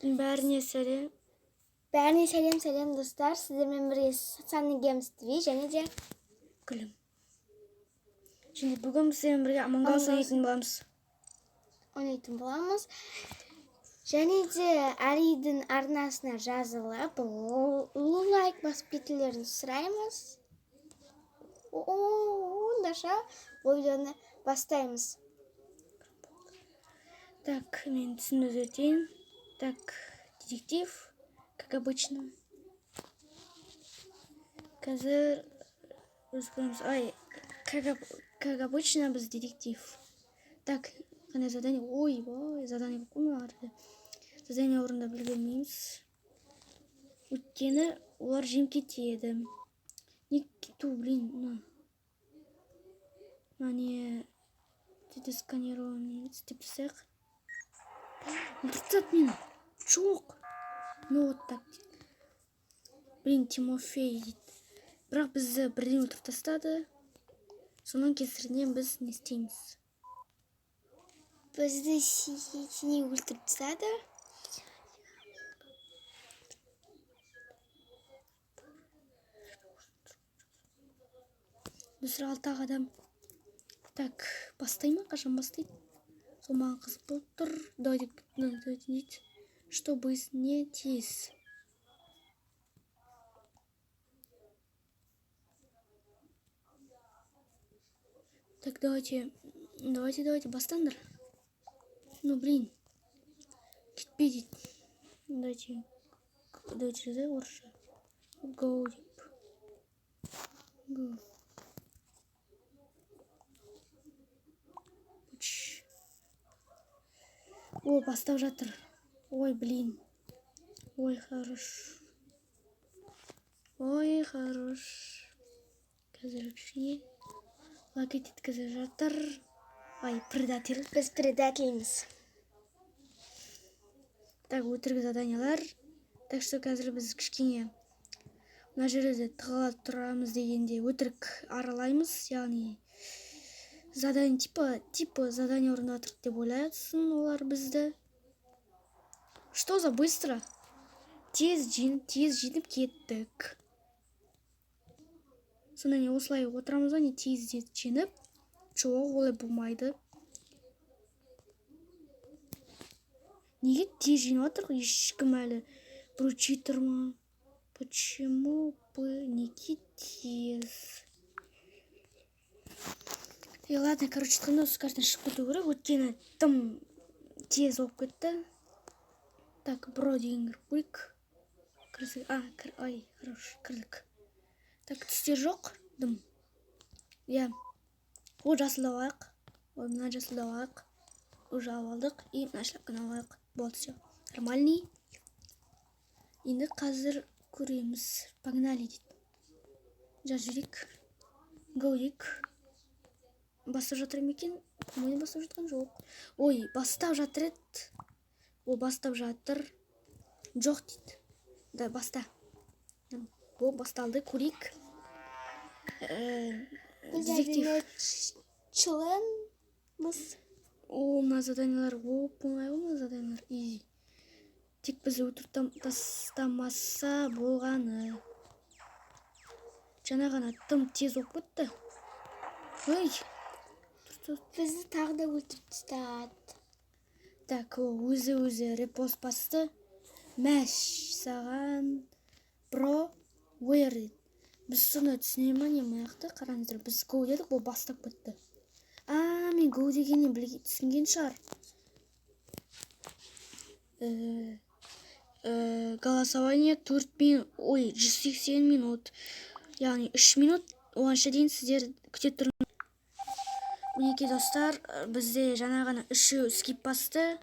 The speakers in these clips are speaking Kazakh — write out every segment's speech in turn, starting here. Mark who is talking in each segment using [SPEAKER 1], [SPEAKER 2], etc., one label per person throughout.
[SPEAKER 1] Бәріне сәлем.
[SPEAKER 2] Бәріне сәлем достар. Сіздермен бірге Sunny Games TV және де
[SPEAKER 1] Гүлім. Şimdi бүгін сіздермен бірге Among Us
[SPEAKER 2] ойнайтын боламыз. Және де Аридің арнасына жазылып, лайк басып кетулерін сұраймыз. Ондаша бұл видеоны бастаймыз.
[SPEAKER 1] Так, мен түсін өзертейін. Так, детектив, как обычно. Қазір өзгіреміз. Ай, как обычно біз детектив. Так, қандай задание? Ой, задание бұқымар. Задание орында білгенмейміз. Өткені олар жем кетеді. Не кету, блин, не сканирование істеп тұрсақ. Тұрсат мен. Жоқ. Ну, вот так. Блин, Тимофей дейді. Бірақ бізді бірден өлтіріп тастады. Соның кесірінен біз не істейміз?
[SPEAKER 2] Бізді сине өлтіріп тастады.
[SPEAKER 1] Өсір алтағы адам. Так, бастай ма? Қашан бастайды? Сол маған қызық болып тұр. Давайте дейді. Чтобы не тез. Так, давайте, бастаңдар. Ну, блин. Кетпей дейді. Давайте жазайық орысша. Go деп. Go. О, бастап жатыр. Ой, блин. Ой, хорош. Қазір кішкене лакет еткізіп жатыр. Ай, предатель.
[SPEAKER 2] Біз предательміз.
[SPEAKER 1] Так, өтірік заданиялар. Так что қазір біз кішкене мына жерде тығылып тұрамыз дегенде өтірік аралаймыз. Яғни задание типа задание орындатырық деп ойлайсың олар бізді. Что за быстро? Тез жиніп кеттік. Сонда не осылай отырамыз ба, не тез жиніп? Жоқ, олай болмайды. Неге тез жинып жатырық? Ешкім әлі бір читер ма? Почему бы неге тез? Ладно, короче, осы картадан шығып кету керек. Өткені тым тез болып кетті. Так, бро деген кіріп көрейік. Ай, хорош, кірдік. Так, түстер жоқ. Дым. Я. О, жасылдап алайық. Ой, мына жасылдап алайық. Уже алдық. И мына шляпканы алайық. Болды, все. Нормальный. Енді қазір көреміз. Погнали дейді. Жаз жүрек. Гоудик. Бастап жатыр екен. Мойны бастап жатқан жоқ. Ой, бастап жатыр еді. О, бастап жатыр. Жоқ дейді. Да, баста. О, басталды. Көрейік. Детектив.
[SPEAKER 2] Членміз.
[SPEAKER 1] О, мына заданиялар. О, оңай ғой мына заданиялар. Изи. Тек біз өтіріп тастамаса болғаны. Жаңа ғана тым тез болып кетті. Ой.
[SPEAKER 2] Бізді тағы да өлтіріп тастады.
[SPEAKER 1] Так, өзі репост басты. Мәш саған. Бро, where it? Біз соны түсіне ма не маяқты? Қараңыздар, біз go дедік, бұл бастап кетті. Мен go дегеннен түсінген шығар. Голосование 180 минут. Яғни 3 минут. Оғанша дейін сіздер күте тұрыңыз. Мінекей достар, бізде жаңа ғана 3 скип басты.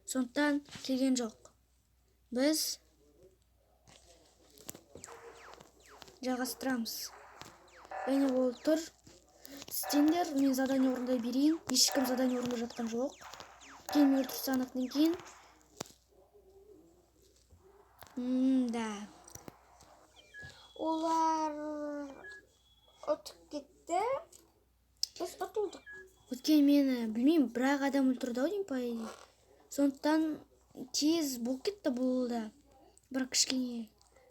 [SPEAKER 1] Сондықтан келген жоқ. Біз жалғастырамыз. Әне ол тұр. Істеңдер, мен задание орындай берейін. Ешкім задание орындай жатқан жоқ. Кейін өлтір санықтың кейін. Да.
[SPEAKER 2] Олар ұтып кетті. Біз ұтылдық.
[SPEAKER 1] Өткен мені білмеймін, бірақ адам өлтірді ау деймін, по идее. Сондықтан тез болып кетті бұл да. Бірақ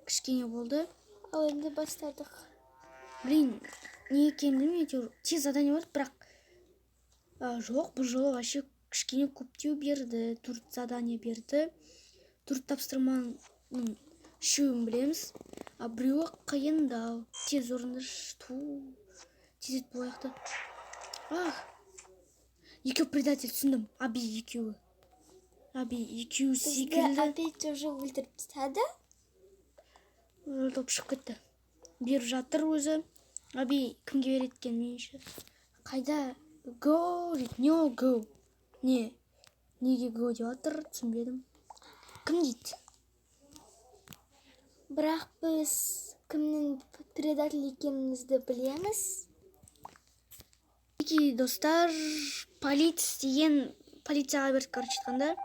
[SPEAKER 1] кішкене болды.
[SPEAKER 2] Ал енді бастадық.
[SPEAKER 1] Блин, не екенін білмеймін, әйтеуір тез задание болды, бірақ жоқ, бұл жолы вообще кішкене көптеу берді. 4 задание берді. 4 тапсырманың 3-еуін білеміз. А біреуі қиындау. Тез орындаш. Тез етіп ояқты. Екеу предатель, түсіндім. Аби екеуі
[SPEAKER 2] Бізді
[SPEAKER 1] секілді.
[SPEAKER 2] опять уже өлтіріп тастады.
[SPEAKER 1] Өлтіріп шығып кетті. Беріп жатыр өзі. Аби кімге береді екен меніңше? Қайда? Go дейді. Не ол go? Неге go деп жатыр? Түсінбедім. Кім дейді?
[SPEAKER 2] Бірақ біз кімнің предатель екенімізді білеміз.
[SPEAKER 1] Мінекей достар, полицияға берді, короче айтқанда.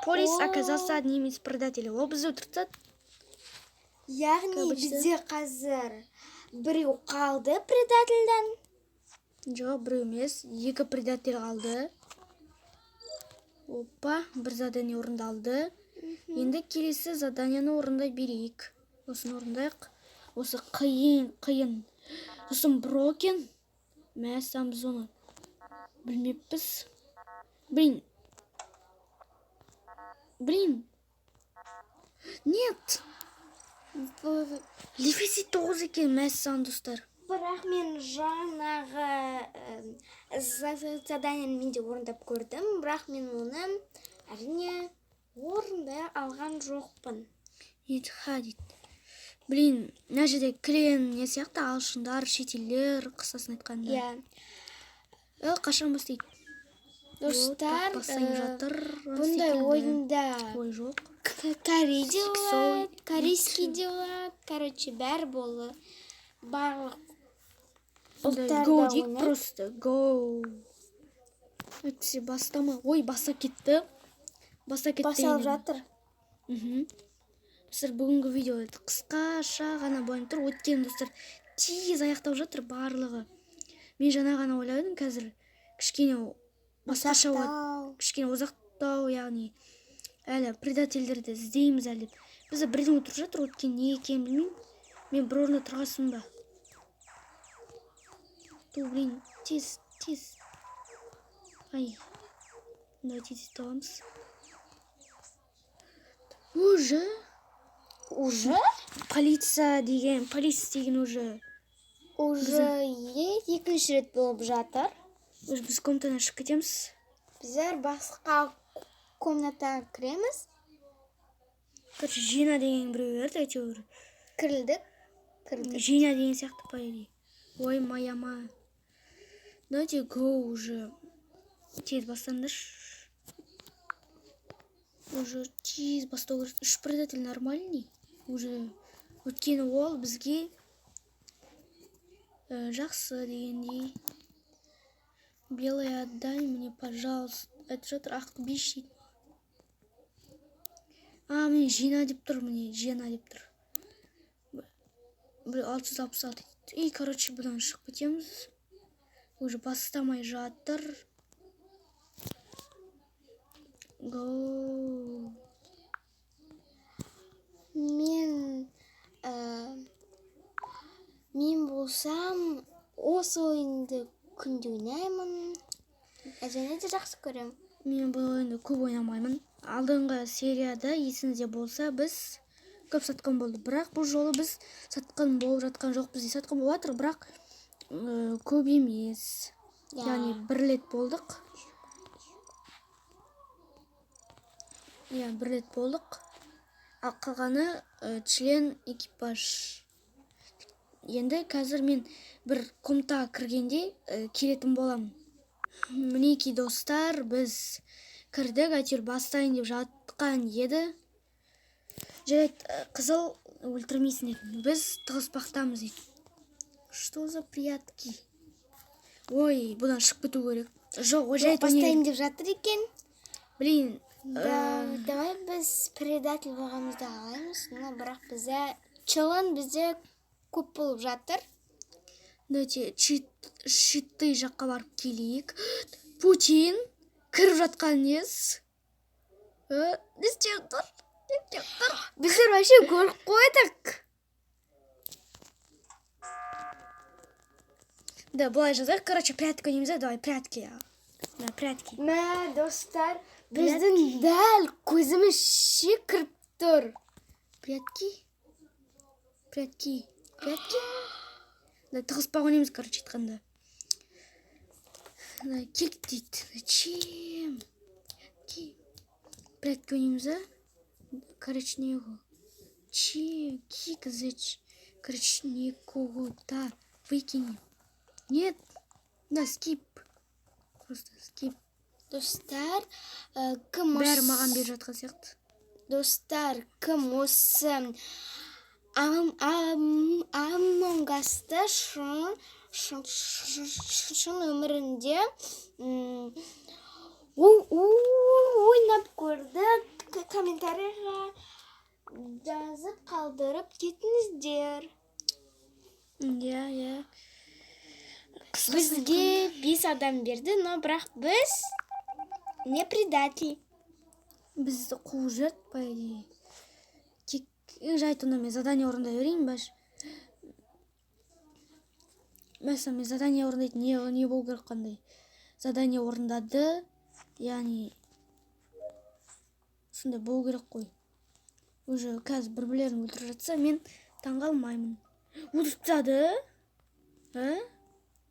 [SPEAKER 1] Полис оказался одним из предателей. Ол бізді өлтірді.
[SPEAKER 2] Яғни бізде қазір біреу қалды предательден.
[SPEAKER 1] Жоқ, біреу емес, 2 предатель қалды. Опа, бір задание орындалды. Енді келесі заданияны орындай берейік. Осыны орындайық. Осы қиын. Сосын брокен. Мәссам, біз оны білмеппіз. Блин. Нет. Лефиси 9 екен, мәссам, достар.
[SPEAKER 2] Бірақ мен жаңағы заданияны менде орындап көрдім. Бірақ мен оны әрине орындай алған жоқпын.
[SPEAKER 1] Дейді. Блин, мына жерде кілең не сияқты ағылшындар, шетелдер қысасын айтқанда.
[SPEAKER 2] Иә.
[SPEAKER 1] Қашан бастайды?
[SPEAKER 2] Достар,
[SPEAKER 1] жатыр.
[SPEAKER 2] бұндай ойында
[SPEAKER 1] Ой, жоқ.
[SPEAKER 2] корей де болады, корейский де болады. Короче, бәрі болды. Барлық ұлттарда
[SPEAKER 1] Go дейік
[SPEAKER 2] ойнайды.
[SPEAKER 1] просто. Go. Өтсе бастама. Ой, бастап кетті.
[SPEAKER 2] Басталып жатыр.
[SPEAKER 1] Достар, бүгінгі видео қысқаша ғана болайын тұр. Өткен достар тез аяқтап жатыр барлығы. Мен жаңа ғана ойладым, қазір кішкене басқаша болады. Кішкене ұзақтау, яғни әлі предательдерді іздейміз әлі. Бізді бірден отырып жатыр, өткен не екенін білмеймін. Мен бір орында тұрғасын ба? Блин, тез. Ай. Давайте тез табамыз.
[SPEAKER 2] Уже?
[SPEAKER 1] Полис деген уже.
[SPEAKER 2] Екінші рет болып жатыр.
[SPEAKER 1] Біз комнатадан шығып кетеміз.
[SPEAKER 2] Біздер басқа комнатаға кіреміз.
[SPEAKER 1] Короче, Жина деген біреу берді, әйтеуір.
[SPEAKER 2] Кірдік.
[SPEAKER 1] Жина деген сияқты, по идее. Ой, моя. Давайте go уже. Тез бастаңдаршы. Уже тез бастау керек. 3 предатель нормальный. Уже өткені ол бізге жақсы дегендей. Белый отдай мне, пожалуйста. Айтып жатыр, ақ беш дейді. Міне Жина деп тұр, Бір 666 дейді. Короче, бұдан шығып кетеміз. Уже бастамай жатыр. Go.
[SPEAKER 2] Мен болсам осы ойынды күнде ойнаймын. Және де жақсы көремін.
[SPEAKER 1] Мен бұл ойынды көп ойнамаймын. Алдыңғы серияда есіңізде болса, біз көп сатқан болды. Бірақ бұл жолы біз сатқан болып жатқан жоқ. Бізде сатқан болып жатыр, бірақ көп емес. Яғни 1 рет болдық. Ал қалғаны член экипаж. Енді қазір мен бір комнатаға кіргенде келетін боламын. Мінекей достар, біз кірдік, әйтеуір бастайын деп жатқан еді. Жарайды, қызыл өлтірмейсің еді. Біз тығыспақтамыз еді. Что за приятки? Ой, бұдан шығып кету керек. Жоқ, жарайды,
[SPEAKER 2] бастайын деп жатыр екен.
[SPEAKER 1] Блин.
[SPEAKER 2] Давай біз предатель болғанымызды алаймыз. Бірақ бізде көп болып жатыр.
[SPEAKER 1] Давайте шитты жаққа барып келейік. Путин кіріп жатқан нес. Не істеп тұр?
[SPEAKER 2] Біздер вообще көріп қойдық.
[SPEAKER 1] Да, былай жазайық. Короче, прятки ойнаймыз, давай, прятки. Да, прятки.
[SPEAKER 2] Мә, достар, біздің дәл көзіміз кіріп тұр.
[SPEAKER 1] Прятки. Прятки. Прятки. Да, тығыспақ ойнаймыз, короче, айтқанда. Да, кек дейді. Зачем? Прятки ойнаймыз, а? Короче, не его. Кик, зачем? Короче, никого. Да, выкинем. Нет. Да, скип. Просто скип.
[SPEAKER 2] Достар, кім
[SPEAKER 1] Бәрі маған беріп жатқан сияқты.
[SPEAKER 2] Достар, кім осы Among Us'ты шын өмірінде ойнап көрді, комментарийға жазып қалдырып кетіңіздер.
[SPEAKER 1] Я.
[SPEAKER 2] Бізге 5 адам берді, но бірақ біз не предатель.
[SPEAKER 1] Бізді қуып жүрді, по идее. Жайт онда мен задание орындай берейін, бәш. Мәселен, мен задание орындайды, не болу керек қандай. Задание орындады, яғни сондай болу керек қой. Уже қазір бір-бірлерін өлтіріп жатса, мен таңғалмаймын. Өлтіріп тастады?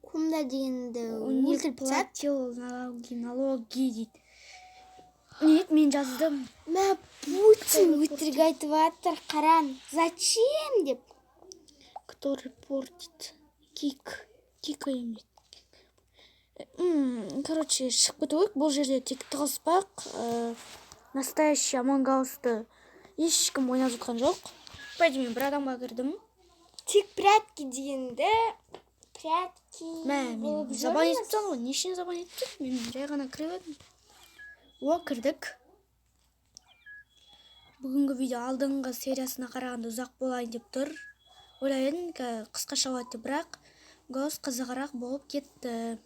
[SPEAKER 2] Кумда дегенді
[SPEAKER 1] Он не
[SPEAKER 2] өлтіріп тастады.
[SPEAKER 1] платил налоги дейді. Нет, мен жаздым.
[SPEAKER 2] Мә, Путин өтірік айтып жатыр, қаран. Зачем деп?
[SPEAKER 1] Кто репортит? Кикаем. Короче, шығып кету керек. Бұл жерде тек тығыспақ. Настоящий Among Us'ты ешкім ойнап жатқан жоқ. Поэтому мен бір адамға кірдім.
[SPEAKER 2] Тек прятки дегенді. Прятки.
[SPEAKER 1] Мә, мен забан етіп тұрмын ғой. Не үшін забан етіп тұр? Мен жай ғана кіріп едім. Кірдік. Бүгінгі видео алдыңғы сериясына қарағанда ұзақ болайын деп тұр. Ойлайын, қысқаша болады, бірақ Ghost қызығырақ болып кетті.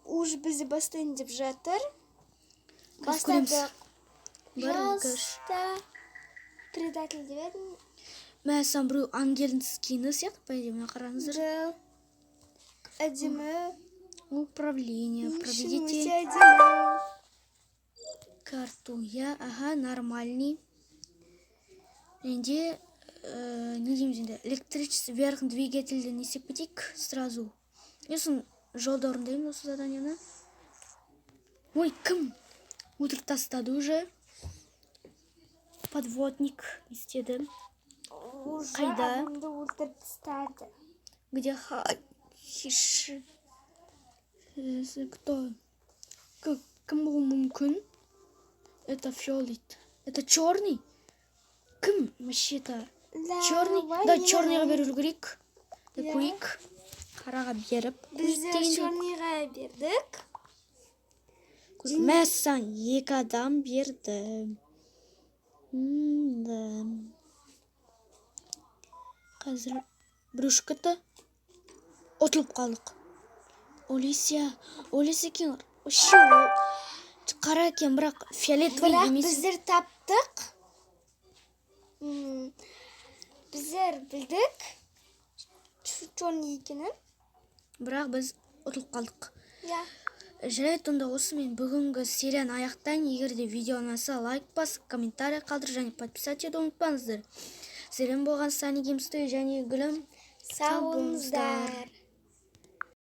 [SPEAKER 2] Уж бізді бастайын деп жатыр.
[SPEAKER 1] Бастадық.
[SPEAKER 2] Баста. Предатель деп едім.
[SPEAKER 1] Мәсен біреу ангелдің скині сияқты, по идее, мына қараңыздар.
[SPEAKER 2] Әдемі.
[SPEAKER 1] Управление. Проведите
[SPEAKER 2] Әдемі.
[SPEAKER 1] карту. Ага, нормальный. Енді, не дейміз енді, электричество верхний двигательді не істеп кетейік сразу. Сосын жолда орындаймын осы заданияны. Ой, кім? Өлтіріп тастады уже. Подводник істеді. Қайда?
[SPEAKER 2] Адамды өлтіріп тастады.
[SPEAKER 1] Где Хиши? Кто? Кім болуы мүмкін? Это фиолет. Это черный? Кім? Вообще-то черный? Да, черныйға беру керек. Көрейік. Қараға беріп.
[SPEAKER 2] Біздер черныйға бердік.
[SPEAKER 1] Мәсен 2 адам берді. Да. Қазір біреу шығып кетті. Ұтылып қалдық. Олеся екен. Қара екен, бірақ фиолетовый
[SPEAKER 2] Бірақ
[SPEAKER 1] емес.
[SPEAKER 2] біздер таптық. Біздер білдік. Черный екенін.
[SPEAKER 1] Бірақ біз ұтылып қалдық.
[SPEAKER 2] Я.
[SPEAKER 1] Жарайды, онда осымен бүгінгі серияны аяқтайын. Егер де видео ұнаса, лайк басып, комментарий қалдыр және подписать етуді ұмытпаңыздар. Сіздермен болған Sunny Games Studio және Гүлім.
[SPEAKER 2] Сау болыңыздар.